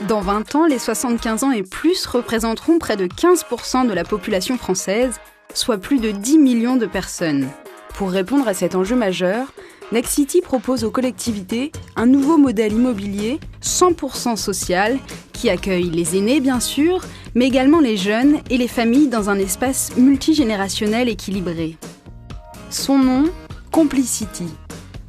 Dans 20 ans, les 75 ans et plus représenteront près de 15% de la population française, soit plus de 10 millions de personnes. Pour répondre à cet enjeu majeur, Nexity propose aux collectivités un nouveau modèle immobilier 100% social qui accueille les aînés bien sûr, mais également les jeunes et les familles dans un espace multigénérationnel équilibré. Son nom, Complicity.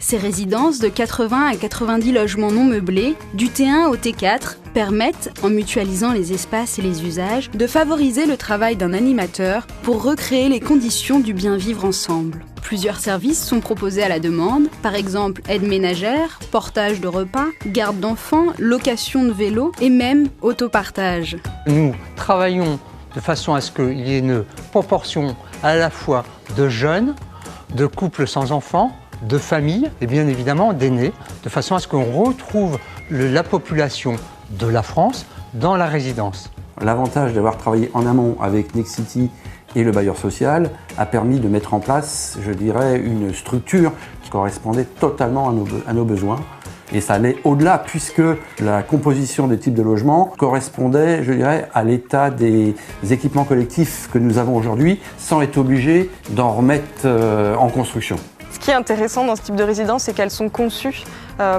Ces résidences de 80 à 90 logements non meublés, du T1 au T4, permettent, en mutualisant les espaces et les usages, de favoriser le travail d'un animateur pour recréer les conditions du bien vivre ensemble. Plusieurs services sont proposés à la demande, par exemple aide ménagère, portage de repas, garde d'enfants, location de vélos et même autopartage. Nous travaillons de façon à ce qu'il y ait une proportion à la fois de jeunes, de couples sans enfants, de familles et bien évidemment d'aînés, de façon à ce qu'on retrouve la population de la France dans la résidence. L'avantage d'avoir travaillé en amont avec Nexity et le bailleur social a permis de mettre en place, je dirais, une structure qui correspondait totalement à nos besoins. Et ça allait au-delà puisque la composition des types de logements correspondait, je dirais, à l'état des équipements collectifs que nous avons aujourd'hui sans être obligés d'en remettre en construction. Ce qui est intéressant dans ce type de résidence, c'est qu'elles sont conçues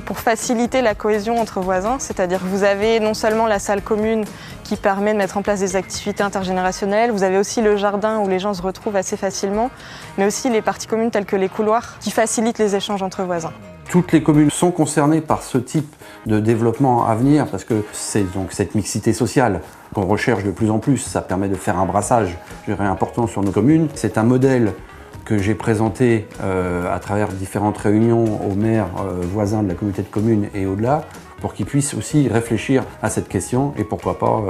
pour faciliter la cohésion entre voisins. C'est-à-dire que vous avez non seulement la salle commune qui permet de mettre en place des activités intergénérationnelles, vous avez aussi le jardin où les gens se retrouvent assez facilement, mais aussi les parties communes telles que les couloirs qui facilitent les échanges entre voisins. Toutes les communes sont concernées par ce type de développement à venir parce que c'est donc cette mixité sociale qu'on recherche de plus en plus. Ça permet de faire un brassage, je dirais, important sur nos communes. C'est un modèle que j'ai présenté à travers différentes réunions aux maires voisins de la communauté de communes et au-delà, pour qu'ils puissent aussi réfléchir à cette question et pourquoi pas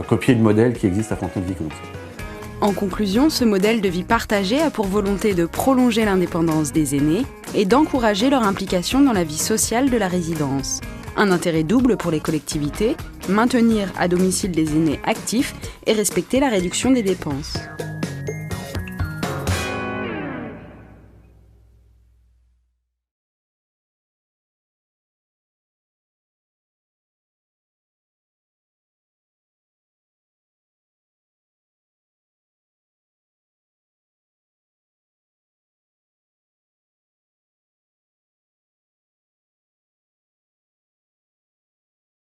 copier le modèle qui existe à Fontenay-le-Vicomte. En conclusion, ce modèle de vie partagée a pour volonté de prolonger l'indépendance des aînés et d'encourager leur implication dans la vie sociale de la résidence. Un intérêt double pour les collectivités, maintenir à domicile des aînés actifs et respecter la réduction des dépenses.